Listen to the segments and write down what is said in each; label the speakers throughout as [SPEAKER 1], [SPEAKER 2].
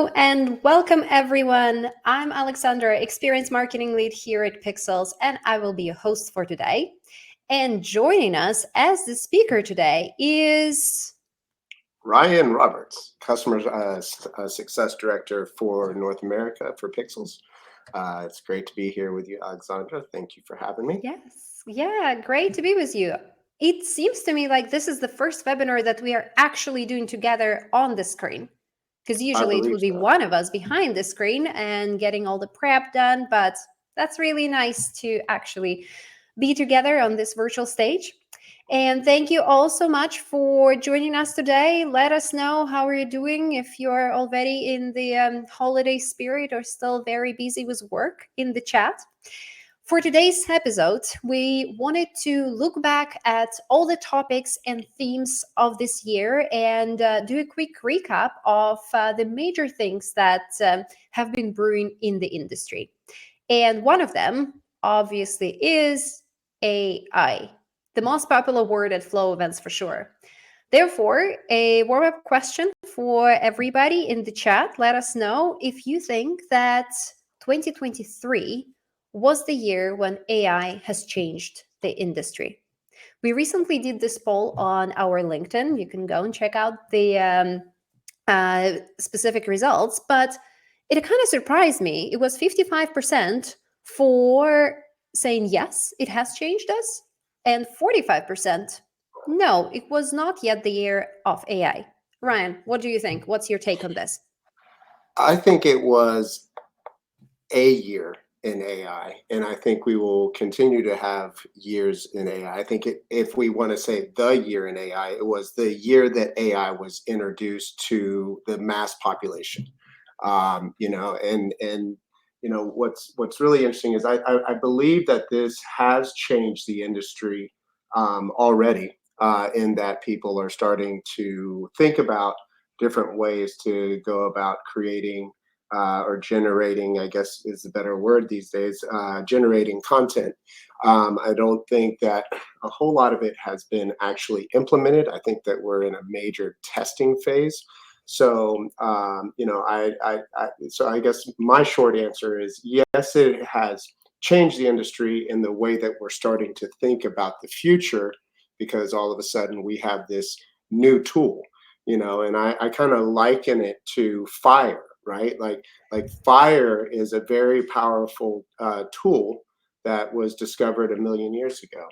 [SPEAKER 1] Hello and welcome everyone. I'm Aleksandra, Experience Marketing Lead here at Pixelz, and I will be your host for today. And joining us as the speaker today is
[SPEAKER 2] Ryan Roberts, Customer Success Director for North America for Pixelz. It's great to be here with you, Aleksandra. Thank you for having me.
[SPEAKER 1] Yes, yeah, great to be with you. It seems to me like this is the first webinar that we are actually doing together on the screen. Because usually it would be one of us behind the screen and getting all the prep done, but that's really nice to actually be together on this virtual stage. And thank you all so much for joining us today. Let us know how are you doing, if you're already in the holiday spirit or still very busy with work in the chat. For today's episode, we wanted to look back at all the topics and themes of this year and do a quick recap of the major things that have been brewing in the industry. And one of them, obviously, is AI, the most popular word at Flow events for sure. Therefore, a warm-up question for everybody in the chat. Let us know if you think that 2023 was the year when AI has changed the industry. We recently did this poll on our LinkedIn. You can go and check out the specific results, but it kind of surprised me. It was 55% for saying yes, it has changed us, and 45% no, it was not yet the year of AI. Ryan, what do you think? What's your take on this?
[SPEAKER 2] I think it was a year in AI, and I think we will continue to have years in AI. I think if we want to say the year in AI, it was the year that AI was introduced to the mass population. What's really interesting is I believe that this has changed the industry already, in that people are starting to think about different ways to go about creating or generating, I guess is the better word these days, generating content. I don't think that a whole lot of it has been actually implemented. I think that we're in a major testing phase. So, so I guess my short answer is yes, it has changed the industry in the way that we're starting to think about the future, because all of a sudden we have this new tool, and I kind of liken it to fire, right? Like fire is a very powerful tool that was discovered 1,000,000 years ago.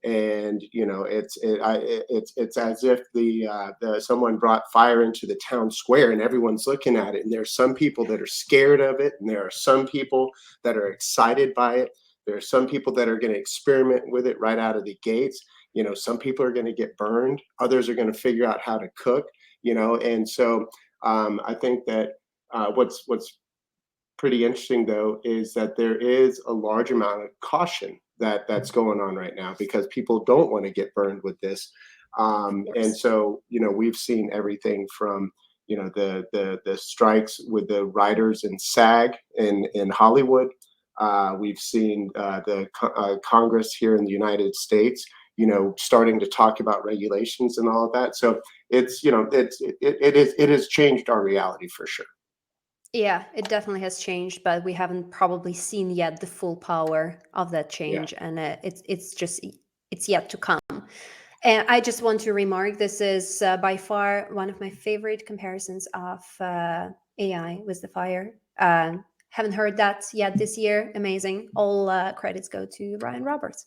[SPEAKER 2] And it's as if the someone brought fire into the town square and everyone's looking at it, and there's some people that are scared of it, and there are some people that are excited by it. There are some people that are going to experiment with it right out of the gates. Some people are going to get burned, others are going to figure out how to cook, and so I think that what's pretty interesting, though, is that there is a large amount of caution that's going on right now, because people don't want to get burned with this. And so, we've seen everything from, the strikes with the writers in SAG in Hollywood. We've seen the Congress here in the United States, starting to talk about regulations and all of that. So it has changed our reality for sure.
[SPEAKER 1] Yeah, it definitely has changed, but we haven't probably seen yet the full power of that change, and it's yet to come. And I just want to remark, this is by far one of my favorite comparisons of AI with the fire. Haven't heard that yet this year. Amazing. All credits go to Ryan Roberts.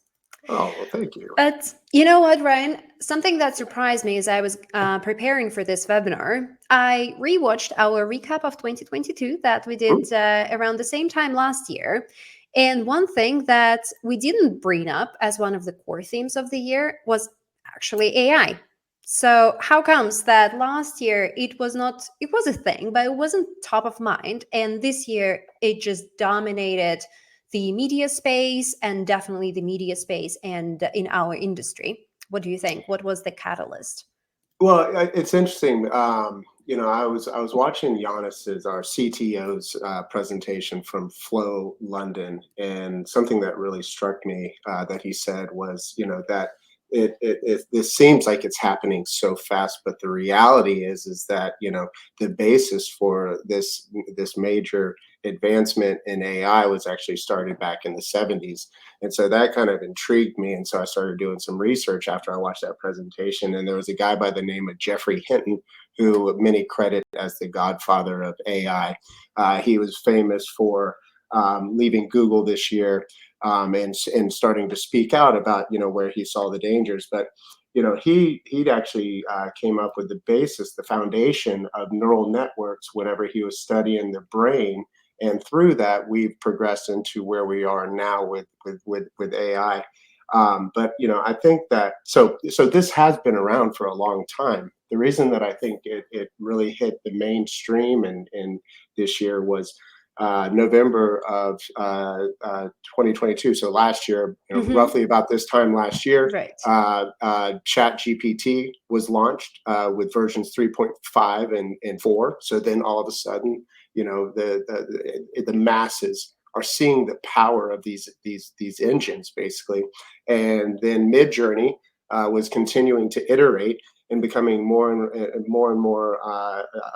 [SPEAKER 2] Oh, well, thank you.
[SPEAKER 1] But you know what, Ryan? Something that surprised me as I was preparing for this webinar, I rewatched our recap of 2022 that we did around the same time last year. And one thing that we didn't bring up as one of the core themes of the year was actually AI. So how comes that last year it was a thing, but it wasn't top of mind. And this year it just dominated the media space, and definitely the media space and in our industry. What do you think? What was the catalyst?
[SPEAKER 2] Well, it's interesting. I was watching Giannis's, our CTO's presentation from Flow London, and something that really struck me that he said was, that this seems like it's happening so fast, but the reality is that, the basis for this major advancement in AI was actually started back in the 70s. And so that kind of intrigued me. And so I started doing some research after I watched that presentation. And there was a guy by the name of Jeffrey Hinton, who many credit as the godfather of AI. He was famous for leaving Google this year, and starting to speak out about, where he saw the dangers. But he'd actually came up with the basis, the foundation of neural networks whenever he was studying the brain, and through that we've progressed into where we are now with AI. But I think that so this has been around for a long time. The reason that I think it really hit the mainstream and this year was November of 2022. So last year, roughly about this time last year,
[SPEAKER 1] Right.
[SPEAKER 2] Chat GPT was launched with versions 3.5 and 4. So then all of a sudden, the masses are seeing the power of these engines basically. And then Midjourney was continuing to iterate and becoming more and more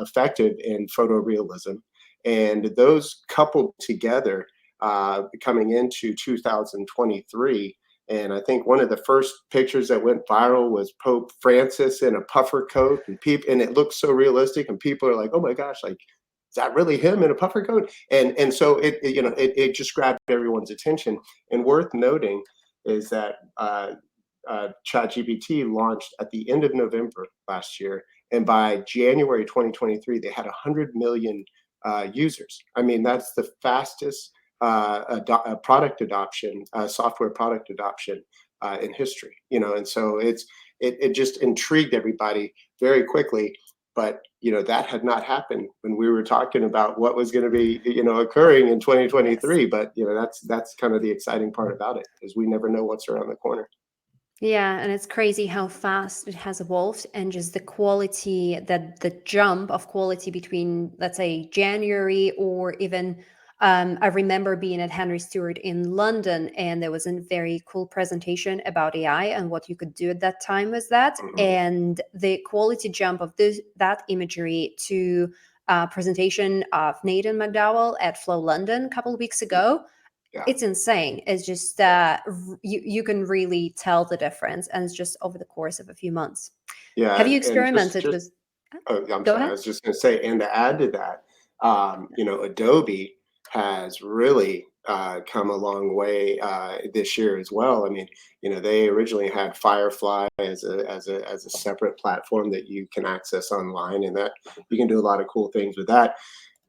[SPEAKER 2] effective in photorealism. And those coupled together, coming into 2023. And I think one of the first pictures that went viral was Pope Francis in a puffer coat, and it looks so realistic, and people are like, "Oh my gosh, like, is that really him in a puffer coat?" And so it just grabbed everyone's attention. And worth noting is that ChatGPT launched at the end of November last year, and by January 2023, they had 100 million users. I mean, that's the fastest product adoption, software product adoption in history. And so it just intrigued everybody very quickly. But that had not happened when we were talking about what was going to be occurring in 2023.
[SPEAKER 1] Yes.
[SPEAKER 2] But that's kind of the exciting part about it, is we never know what's around the corner.
[SPEAKER 1] Yeah, and it's crazy how fast it has evolved, and just the quality, that the jump of quality between, let's say, January or even I remember being at Henry Stewart in London, and there was a very cool presentation about AI and what you could do at that time with that.
[SPEAKER 2] Mhm.
[SPEAKER 1] And the quality jump of that imagery to presentation of Nathan McDowell at Flow London a couple of weeks ago,
[SPEAKER 2] Yeah.
[SPEAKER 1] it's insane. It's just you can really tell the difference, and it's just over the course of a few months.
[SPEAKER 2] Yeah,
[SPEAKER 1] Have you
[SPEAKER 2] and just
[SPEAKER 1] experimented
[SPEAKER 2] just
[SPEAKER 1] with?
[SPEAKER 2] oh, I'm
[SPEAKER 1] Go
[SPEAKER 2] sorry. I
[SPEAKER 1] ahead.
[SPEAKER 2] was just going to say, and to add to that, Adobe has really come a long way this year as well. I mean, they originally had Firefly as a separate platform that you can access online, and that you can do a lot of cool things with that.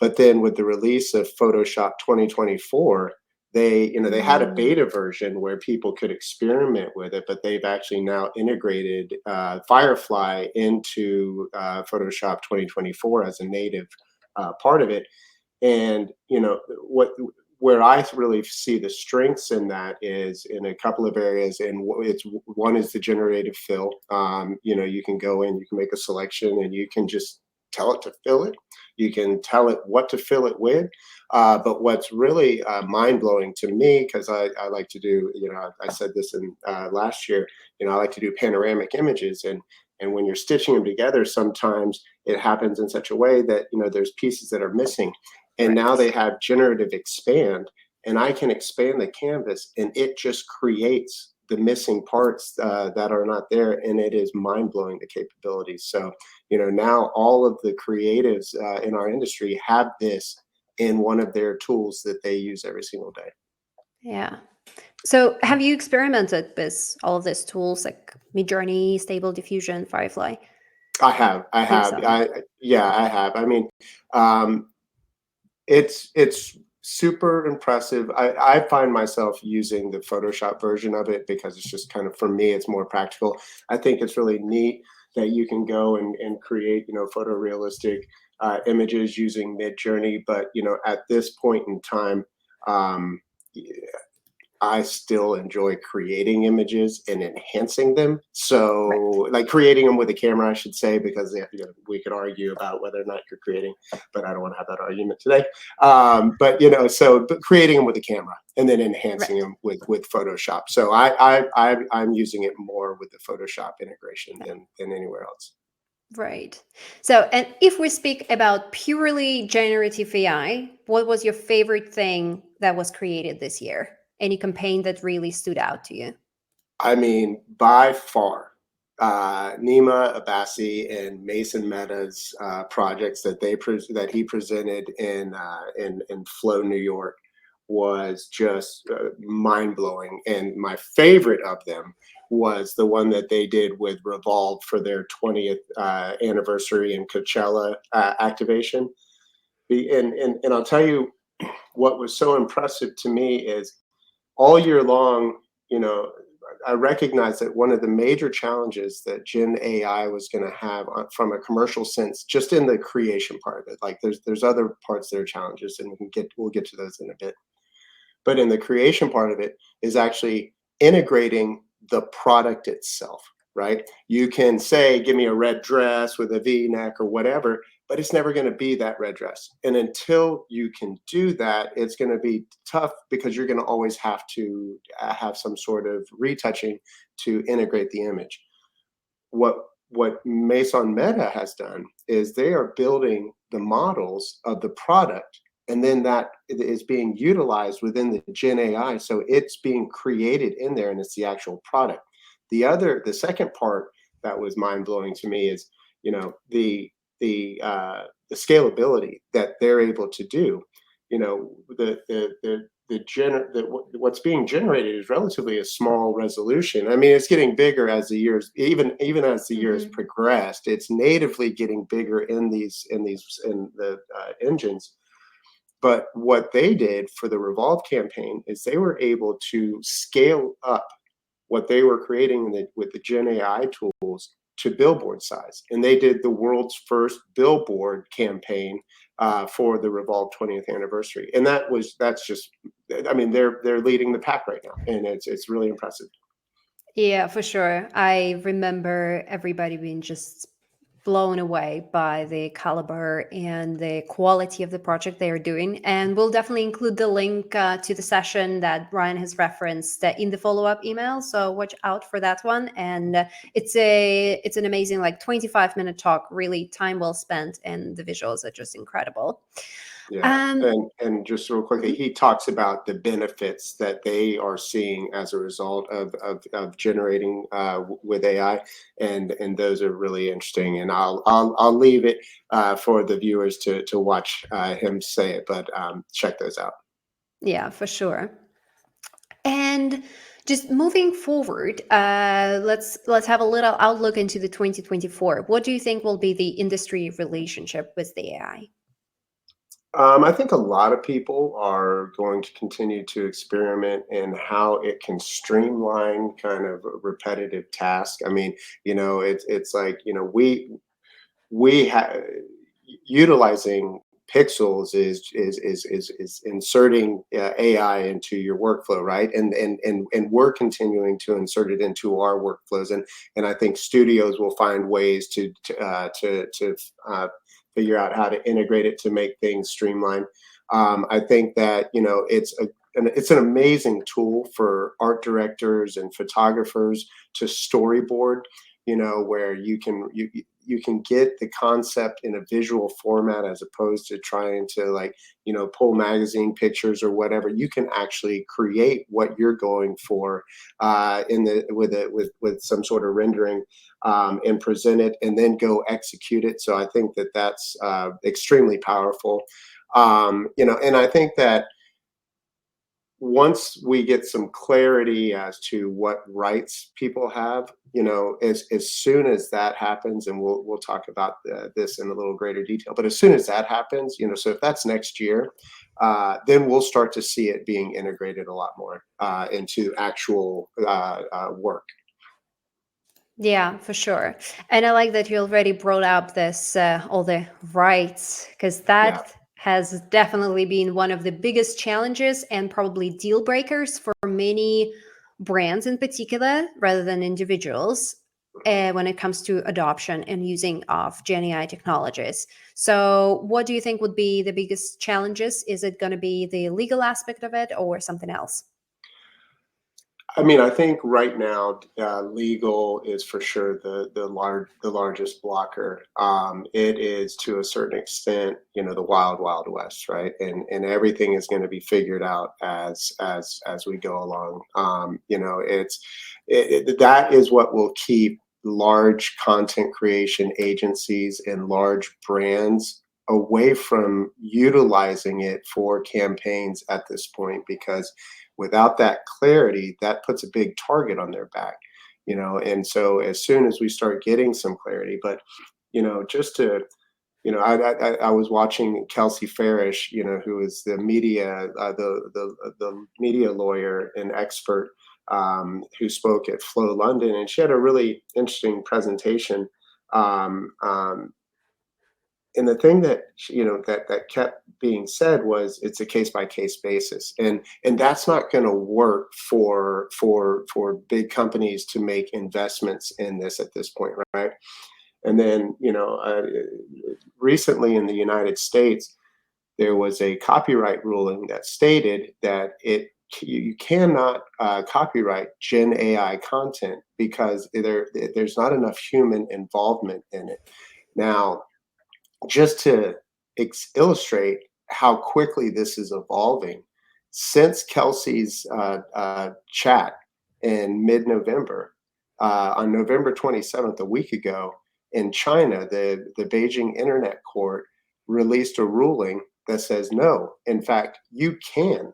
[SPEAKER 2] But then with the release of Photoshop 2024, they had a
[SPEAKER 1] Mm,
[SPEAKER 2] beta version where people could experiment with it, but they've actually now integrated Firefly into Photoshop 2024 as a native part of it. And where I really see the strengths in that is in a couple of areas, and it's one is the generative fill. You can go in, you can make a selection, and you can just tell it to fill it. You can tell it what to fill it with. But what's really mind blowing to me, because I like to do, I said this in last year, I like to do panoramic images, and when you're stitching them together, sometimes it happens in such a way that there's pieces that are missing. And now
[SPEAKER 1] right.
[SPEAKER 2] they have generative expand, and I can expand the canvas, and it just creates the missing parts that are not there, and it is mind blowing, the capabilities. So now all of the creatives in our industry have this in one of their tools that they use every single day.
[SPEAKER 1] Yeah. So, have you experimented with all of these tools like Midjourney, Stable Diffusion, Firefly
[SPEAKER 2] I
[SPEAKER 1] for
[SPEAKER 2] have,
[SPEAKER 1] yourself?
[SPEAKER 2] yeah, I have. I mean, um, it's super impressive. I find myself using the Photoshop version of it because it's just kind of, for me, it's more practical. I think it's really neat that you can go and create photorealistic images using Midjourney. But at this point in time, um, I still enjoy creating images and enhancing them.
[SPEAKER 1] Right.
[SPEAKER 2] So, like creating them with a camera, I should say, because we could argue about whether or not you're creating, but I don't want to have that argument today. But creating them with a camera and then enhancing
[SPEAKER 1] Right.
[SPEAKER 2] them with Photoshop. So I'm using it more with the Photoshop integration than anywhere else.
[SPEAKER 1] Right. So, and if we speak about purely generative AI, what was your favorite thing that was created this year? Any campaign that really stood out to you?
[SPEAKER 2] I mean, by far, Nima Abbasi and Mason Mehta's projects that he presented in Flow, New York, was just mind blowing. And my favorite of them was the one that they did with Revolve for their 20th anniversary and Coachella activation. And I'll tell you what was so impressive to me is all year long, you know, I recognize that one of the major challenges that Gen AI was going to have from a commercial sense, just in the creation part of it, like there's other parts that are challenges, and we'll get to those in a bit. But in the creation part of it is actually integrating the product itself, right? You can say, give me a red dress with a V-neck or whatever, but it's never going to be that red dress. And until you can do that, it's going to be tough because you're going to always have to have some sort of retouching to integrate the image. What Mason Meta has done is they are building the models of the product, and then that is being utilized within the Gen AI. So it's being created in there, and it's the actual product. The second part that was mind blowing to me is, you know, the scalability that they're able to do. You know, what's being generated is relatively a small resolution. I mean, it's getting bigger as the years, even as the years
[SPEAKER 1] Hmm.
[SPEAKER 2] progressed. It's natively getting bigger in the engines. But what they did for the Revolve campaign is they were able to scale up what they were creating with the Gen AI tools to billboard size, and they did the world's first billboard campaign for the Revolve 20th anniversary, and that's just, I mean, they're leading the pack right now, and it's really impressive.
[SPEAKER 1] Yeah, for sure. I remember everybody being just blown away by the caliber and the quality of the project they are doing. And we'll definitely include the link to the session that Ryan has referenced in the follow-up email. So watch out for that one. And it's an amazing, like, 25-minute talk, really time well spent, and the visuals are just incredible.
[SPEAKER 2] Yeah,
[SPEAKER 1] Um,
[SPEAKER 2] and just real quickly,
[SPEAKER 1] mhm.
[SPEAKER 2] he talks about the benefits that they are seeing as a result of generating with AI, and those are really interesting. And I'll leave it for the viewers to watch him say it, but check those out.
[SPEAKER 1] Yeah, for sure. And just moving forward, let's have a little outlook into the 2024. What do you think will be the industry relationship with the AI?
[SPEAKER 2] I think a lot of people are going to continue to experiment in how it can streamline kind of repetitive tasks. I mean, it's like, we have utilizing Pixelz is inserting AI into your workflow, right? And we're continuing to insert it into our workflows, and I think studios will find ways to figure out how to integrate it to make things streamlined. I think that, it's an amazing tool for art directors and photographers to storyboard, where you can get the concept in a visual format as opposed to trying to, like, pull magazine pictures or whatever. You can actually create what you're going for in the with some sort of rendering, and present it, and then go execute it. So I think that that's extremely powerful. And I think that once we get some clarity as to what rights people have, as soon as that happens, and we'll talk about this in a little greater detail, but as soon as that happens, so if that's next year, then we'll start to see it being integrated a lot more into actual work.
[SPEAKER 1] Yeah, for sure. And I like that you already brought up this all the rights, because
[SPEAKER 2] Yeah.
[SPEAKER 1] that has definitely been one of the biggest challenges and probably deal breakers for many brands in particular, rather than individuals, when it comes to adoption and using of Gen AI technologies. So, what do you think would be the biggest challenges? Is it going to be the legal aspect of it or something else?
[SPEAKER 2] I mean, I think right now, legal is for sure the largest blocker. It is to a certain extent, the wild west, right? And everything is going to be figured out as we go along. That is what will keep large content creation agencies and large brands away from utilizing it for campaigns at this point, because without that clarity, that puts a big target on their back, and so as soon as we start getting some clarity. But just to I was watching Kelsey Farish, who is the media the media lawyer and expert, who spoke at Flow London, and she had a really interesting presentation. Um, um, and the thing that that kept being said was, it's a case by case basis, and that's not going to work for big companies to make investments in this at this point, right? And then recently in the United States, there was a copyright ruling that stated that you cannot copyright Gen AI content because there's not enough human involvement in it. Now, just to illustrate how quickly this is evolving, since Kelsey's chat in mid-November, on November 27th, a week ago, in China, the Beijing Internet Court released a ruling that says, no, in fact, you can,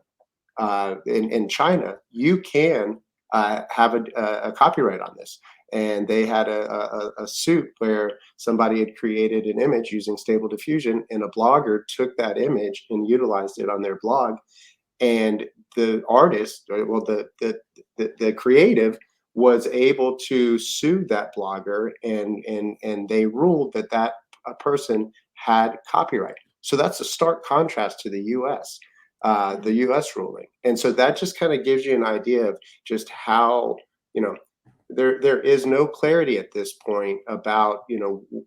[SPEAKER 2] in China, you can have a copyright on this. And they had a suit where somebody had created an image using Stable Diffusion, and a blogger took that image and utilized it on their blog. And the artist, well, the creative, was able to sue that blogger, and they ruled that a person had copyright. So that's a stark contrast to the U.S. ruling. And so that just kind of gives you an idea of just how, there is no clarity at this point about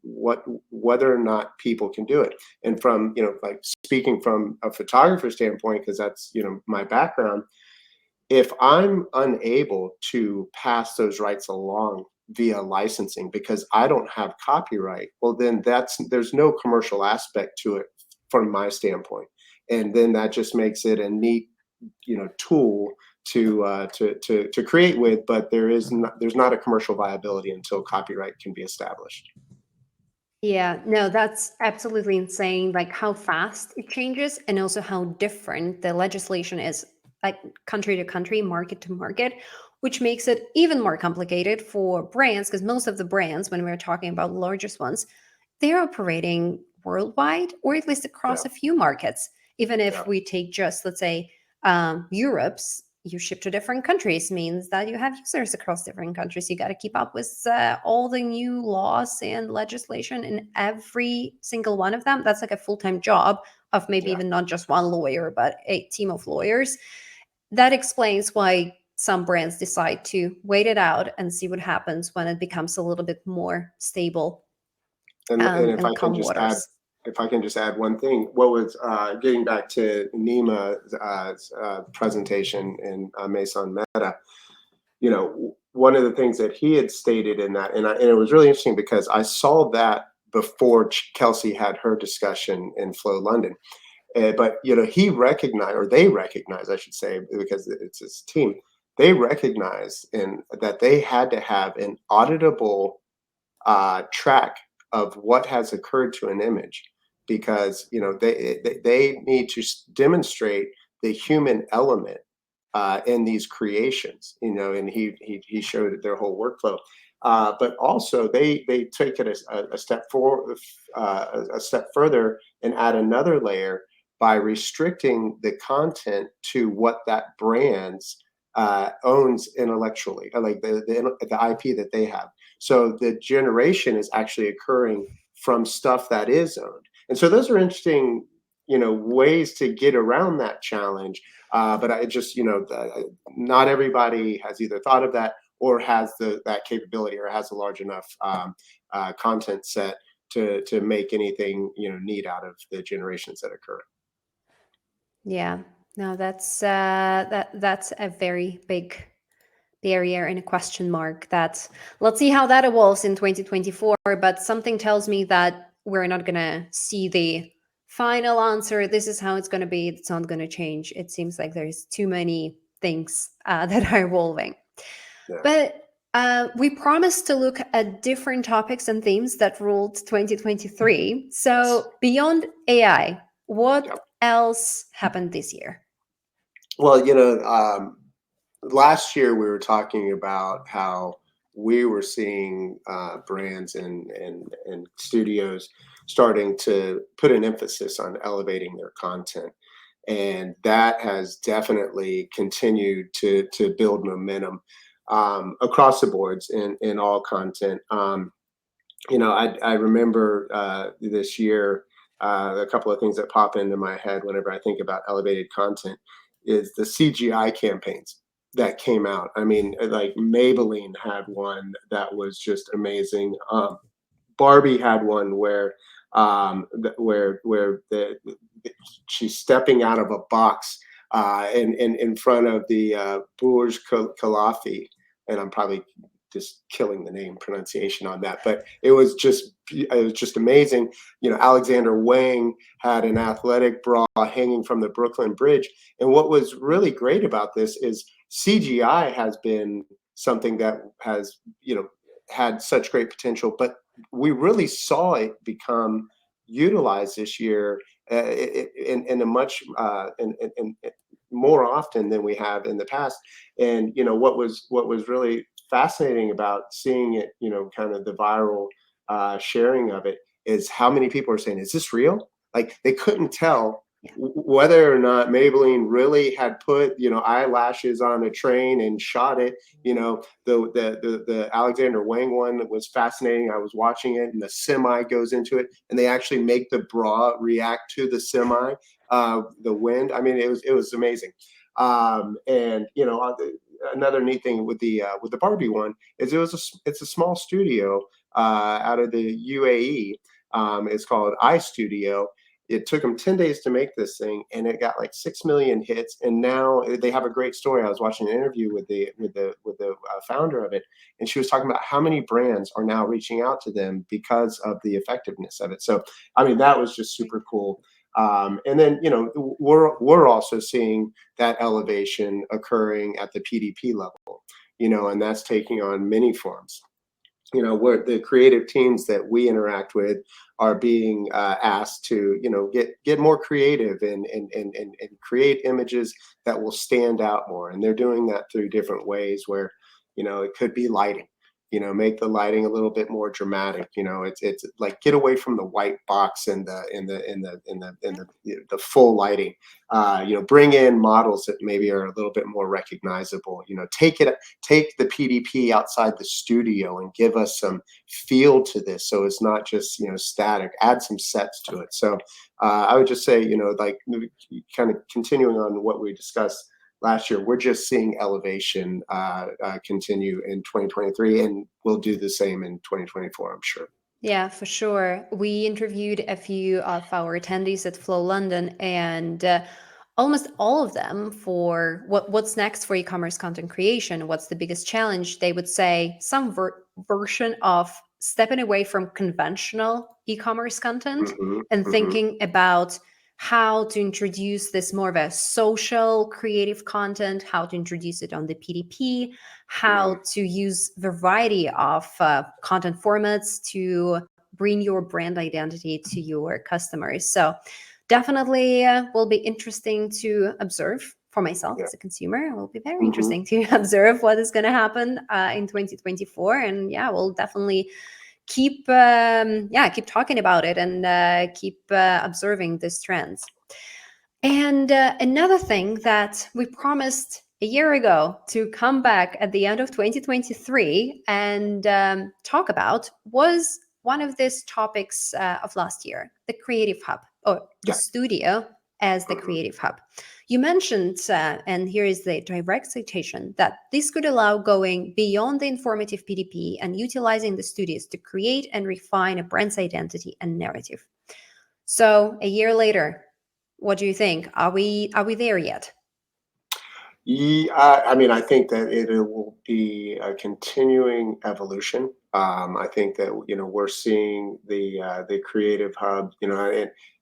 [SPEAKER 2] whether or not people can do it. And from like speaking from a photographer standpoint, because that's my background, if I'm unable to pass those rights along via licensing because I don't have copyright, well, then there's no commercial aspect to it from my standpoint. And then that just makes it a neat tool to create with, but there's not a commercial viability until copyright can be established.
[SPEAKER 1] Yeah, no, that's absolutely insane. Like how fast it changes, and also how different the legislation is, like country to country, market to market, which makes it even more complicated for brands. Because most of the brands, when we're talking about the largest ones, they're operating worldwide, or at least across
[SPEAKER 2] Yeah,
[SPEAKER 1] a few markets. Even if
[SPEAKER 2] yeah,
[SPEAKER 1] we take just, let's say, Europe's, you ship to different countries means that you have users across different countries. You got to keep up with all the new laws and legislation in every single one of them. That's like a full-time job of maybe
[SPEAKER 2] yeah.
[SPEAKER 1] even not just one lawyer, but a team of lawyers. That explains why some brands decide to wait it out and see what happens when it becomes a little bit more stable,
[SPEAKER 2] And if I
[SPEAKER 1] and
[SPEAKER 2] can
[SPEAKER 1] calm
[SPEAKER 2] just add,
[SPEAKER 1] waters.
[SPEAKER 2] one thing, what was getting back to Nima's presentation in Maison Meta, one of the things that he had stated in that, and it was really interesting because I saw that before Kelsey had her discussion in Flow London. But he recognized, or they recognized, I should say, because it's his team, they recognized in that they had to have an auditable track of what has occurred to an image, because they need to demonstrate the human element in these creations, and he showed their whole workflow. But also they take it a step forward, a step further, and add another layer by restricting the content to what that brand's owns intellectually, like the IP that they have. So the generation is actually occurring from stuff that is owned. And so those are interesting ways to get around that challenge. But I just, not everybody has either thought of that or has that capability or has a large enough content set to make anything neat out of the generations that occur.
[SPEAKER 1] Yeah, no, that's a very big barrier and a question mark. That let's see how that evolves in 2024. But something tells me that we're not gonna see the final answer. This is how it's gonna be. It's not gonna change. It seems like there's too many things that are evolving.
[SPEAKER 2] Yeah.
[SPEAKER 1] But we promised to look at different topics and themes that ruled 2023. So beyond AI, what else happened this year?
[SPEAKER 2] Well, last year we were talking about how we were seeing brands and studios starting to put an emphasis on elevating their content, and that has definitely continued to build momentum across the boards in all content. I remember this year, a couple of things that pop into my head whenever I think about elevated content is the CGI campaigns that came out. I mean, like Maybelline had one that was just amazing. Barbie had one where she's stepping out of a box in front of the Burj Khalifa, and I'm probably just killing the name pronunciation on that, but it was just amazing. Alexander Wang had an athletic bra hanging from the Brooklyn Bridge, and what was really great about this is CGI has been something that has had such great potential, but we really saw it become utilized this year in a much in more often than we have in the past. And what was really fascinating about seeing it, kind of the viral sharing of it, is how many people are saying, "Is this real?" Like they couldn't tell whether or not Maybelline really had put eyelashes on a train and shot it. The Alexander Wang one was fascinating. I was watching it, and the semi goes into it, and they actually make the bra react to the semi, the wind. I mean, it was amazing. And another neat thing with the Barbie one is it's a small studio out of the UAE. It's called iStudio. It took them 10 days to make this thing, and it got like 6 million hits. And now they have a great story. I was watching an interview with the founder of it, and she was talking about how many brands are now reaching out to them because of the effectiveness of it. So, I mean, that was just super cool. And then we're also seeing that elevation occurring at the PDP level, and that's taking on many forms. Where the creative teams that we interact with are being asked to get more creative and create images that will stand out more, and they're doing that through different ways where it could be lighting. Make the lighting a little bit more dramatic. It's like get away from the white box and the full lighting. Bring in models that maybe are a little bit more recognizable. Take the PDP outside the studio and give us some feel to this, so it's not just static. Add some sets to it. So I would just say like kind of continuing on what we discussed last year, we're just seeing elevation continue in 2023, and we'll do the same in 2024, I'm sure.
[SPEAKER 1] Yeah, for sure. We interviewed a few of our attendees at Flow London, and almost all of them, for what's next for e-commerce content creation, what's the biggest challenge, they would say some version of stepping away from conventional e-commerce content and thinking about how to introduce this more of a social creative content, how to introduce it on the PDP, how to use variety of content formats to bring your brand identity to your customers. So definitely will be interesting to observe for myself as a consumer. It will be very interesting to observe what is going to happen in 2024. And we'll definitely keep talking about it and keep observing these trends. And another thing that we promised a year ago to come back at the end of 2023 and talk about was one of these topics of last year, the Creative Hub. or the
[SPEAKER 2] Yeah.
[SPEAKER 1] studio as the creative hub. You mentioned, and here is the direct citation, that this could allow going beyond the informative PDP and utilizing the studios to create and refine a brand's identity and narrative. So a year later, what do you think? Are we there yet?
[SPEAKER 2] Yeah, I mean, I think that it will be a continuing evolution. I think that we're seeing the creative hub.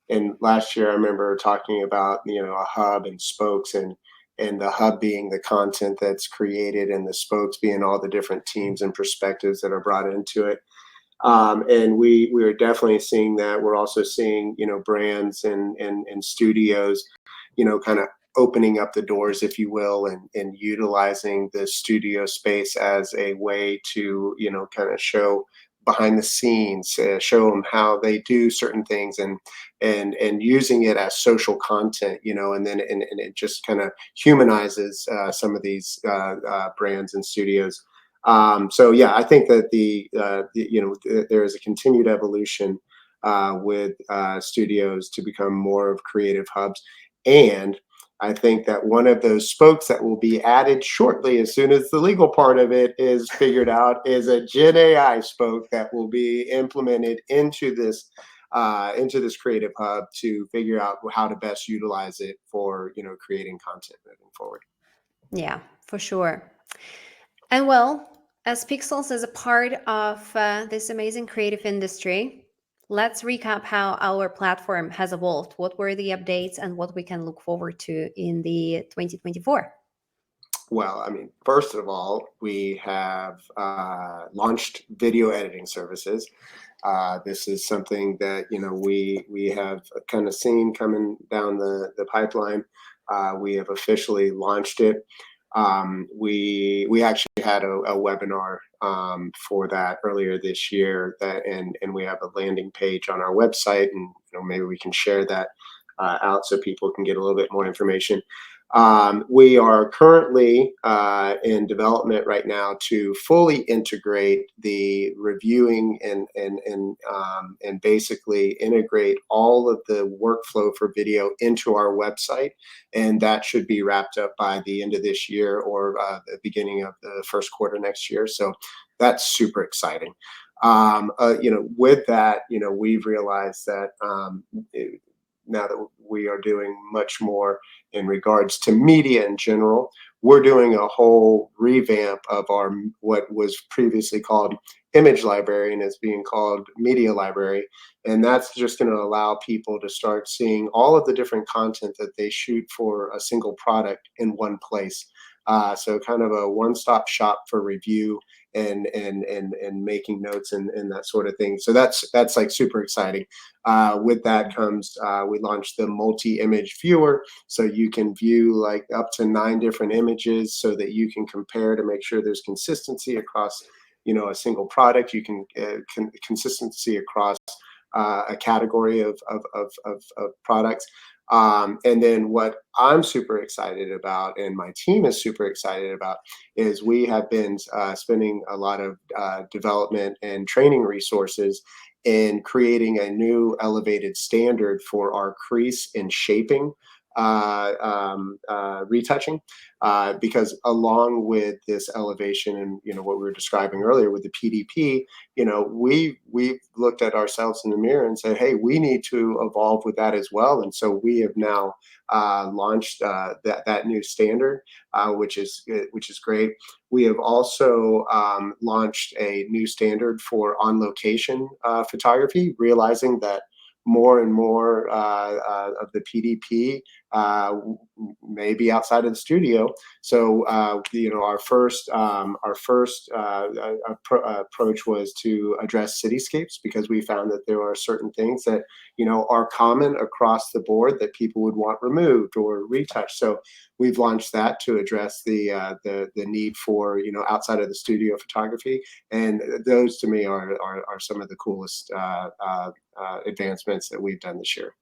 [SPEAKER 2] And last year I remember talking about a hub and spokes, and the hub being the content that's created, and the spokes being all the different teams and perspectives that are brought into it. And we are definitely seeing that. We're also seeing brands and studios, kind of opening up the doors, if you will, and utilizing the studio space as a way to kind of show behind the scenes, show them how they do certain things, and using it as social content, and then and it just kind of humanizes some of these brands and studios. So yeah, I think that there is a continued evolution with studios to become more of creative hubs, and I think that one of those spokes that will be added shortly, as soon as the legal part of it is figured out, is a Gen AI spoke that will be implemented into this creative hub to figure out how to best utilize it for creating content moving forward.
[SPEAKER 1] Yeah, for sure. And well, as Pixelz is a part of this amazing creative industry, let's recap how our platform has evolved. What were the updates and what we can look forward to in the 2024?
[SPEAKER 2] Well, I mean, first of all, we have launched video editing services. This is something that we have kind of seen coming down the pipeline. We have officially launched it. We actually had a webinar for that earlier this year, and we have a landing page on our website, and maybe we can share that out so people can get a little bit more information. We are currently in development right now to fully integrate the reviewing and basically integrate all of the workflow for video into our website, and that should be wrapped up by the end of this year or the beginning of the first quarter next year. So that's super exciting. With that, we've realized that now that we are doing much more in regards to media in general, we're doing a whole revamp of our what was previously called image library and is being called media library. And that's just going to allow people to start seeing all of the different content that they shoot for a single product in one place. So kind of a one-stop shop for review and making notes and that sort of thing. So that's like super exciting. With that comes we launched the multi-image viewer, so you can view like up to 9 different images, so that you can compare to make sure there's consistency across a single product. You can consistency across a category of products. And then what I'm super excited about, and my team is super excited about, is we have been spending a lot of development and training resources in creating a new elevated standard for our crease and shaping retouching, because along with this elevation and what we were describing earlier with the PDP, we've looked at ourselves in the mirror and said, hey, we need to evolve with that as well. And so we have now launched that new standard, which is great. We have also launched a new standard for on-location photography, realizing that more and more of the PDP may be outside of the studio. So our first approach was to address cityscapes, because we found that there are certain things that are common across the board that people would want removed or retouched. So we've launched that to address the need for outside of the studio photography, and those to me are some of the coolest advancements that we've done this year.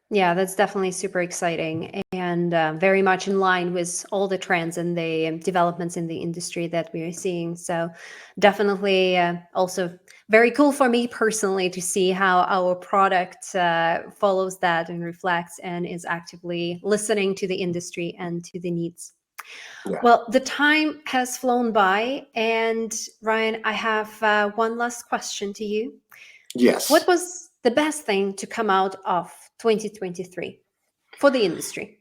[SPEAKER 1] Yeah, that's definitely super exciting. And and very much in line with all the trends and the developments in the industry that we are seeing. So definitely also very cool for me personally to see how our product follows that and reflects and is actively listening to the industry and to the needs.
[SPEAKER 2] Yeah.
[SPEAKER 1] Well, the time has flown by, and Ryan, I have one last question to you.
[SPEAKER 2] Yes.
[SPEAKER 1] What was the best thing to come out of 2023 for the industry?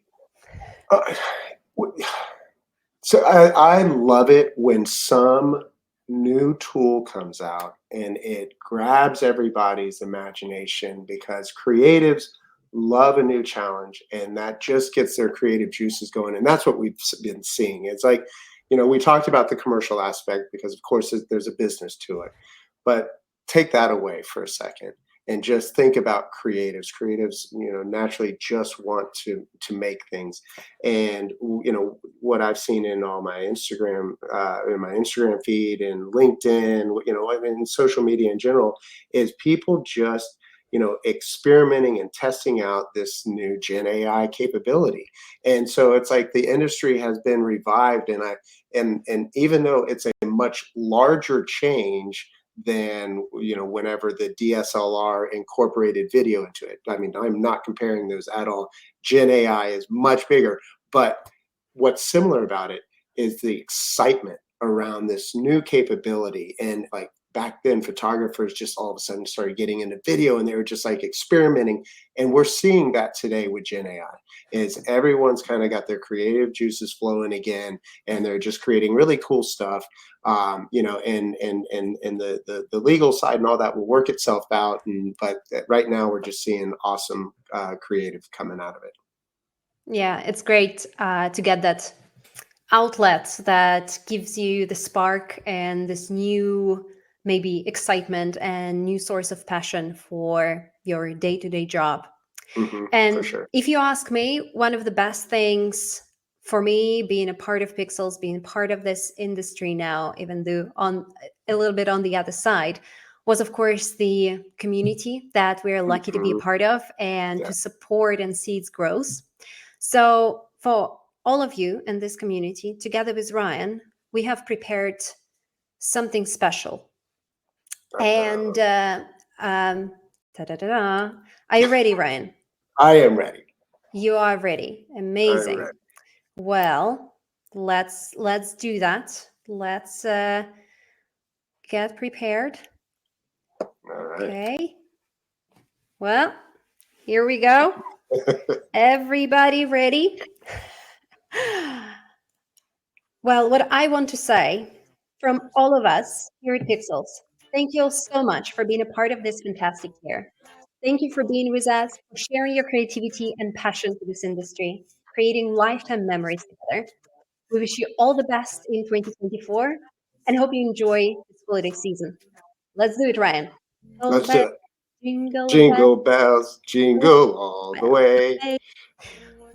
[SPEAKER 2] So I love it when some new tool comes out and it grabs everybody's imagination, because creatives love a new challenge, and that just gets their creative juices going. And that's what we've been seeing. It's like, we talked about the commercial aspect because of course there's a business to it, but take that away for a second and just think about creatives. Creatives, naturally just want to make things. And what I've seen in all my Instagram, in my Instagram feed and LinkedIn, in social media in general, is people just experimenting and testing out this new Gen AI capability. And so it's like the industry has been revived, and even though it's a much larger change than whenever the DSLR incorporated video into it. I mean, I'm not comparing those at all. Gen AI is much bigger, but what's similar about it is the excitement around this new capability. And like back then, photographers just all of a sudden started getting into video, and they were just like experimenting. And we're seeing that today with Gen AI. Is everyone's kind of got their creative juices flowing again, and they're just creating really cool stuff. And the legal side and all that will work itself out. But right now, we're just seeing awesome creative coming out of it.
[SPEAKER 1] Yeah, it's great to get that outlet that gives you the spark and this new maybe excitement and new source of passion for your day-to-day job. And
[SPEAKER 2] for sure.
[SPEAKER 1] if you ask me, one of the best things for me being a part of Pixelz, being part of this industry now, even though on a little bit on the other side, was of course the community that we're lucky to be a part of and to support and see its growth. So for all of you in this community, together with Ryan, we have prepared something special. And are you ready, Ryan?
[SPEAKER 2] I am ready.
[SPEAKER 1] You are ready. Amazing. Ready. Well, let's do that. Let's get prepared.
[SPEAKER 2] All right.
[SPEAKER 1] Okay. Well, here we go. Everybody ready? Well, what I want to say from all of us here at Pixelz, thank you all so much for being a part of this fantastic year. Thank you for being with us, for sharing your creativity and passion for this industry, creating lifetime memories together. We wish you all the best in 2024 and hope you enjoy this holiday season. Let's do it, Ryan.
[SPEAKER 2] Let's do it.
[SPEAKER 1] Jingle,
[SPEAKER 2] jingle bells, jingle all the way.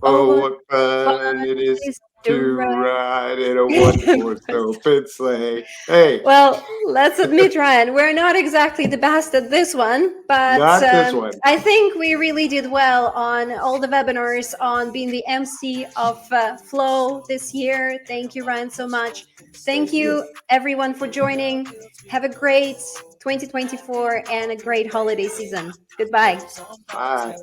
[SPEAKER 2] Oh, what fun it is to ride in a one-horse open sleigh. Hey.
[SPEAKER 1] Well, let's admit, Ryan, we're not exactly the best at this one, but
[SPEAKER 2] not this one.
[SPEAKER 1] I think we really did well on all the webinars, on being the MC of Flow this year. Thank you, Ryan, so much. Thank you, everyone, for joining. Have a great 2024 and a great holiday season. Goodbye.
[SPEAKER 2] Bye.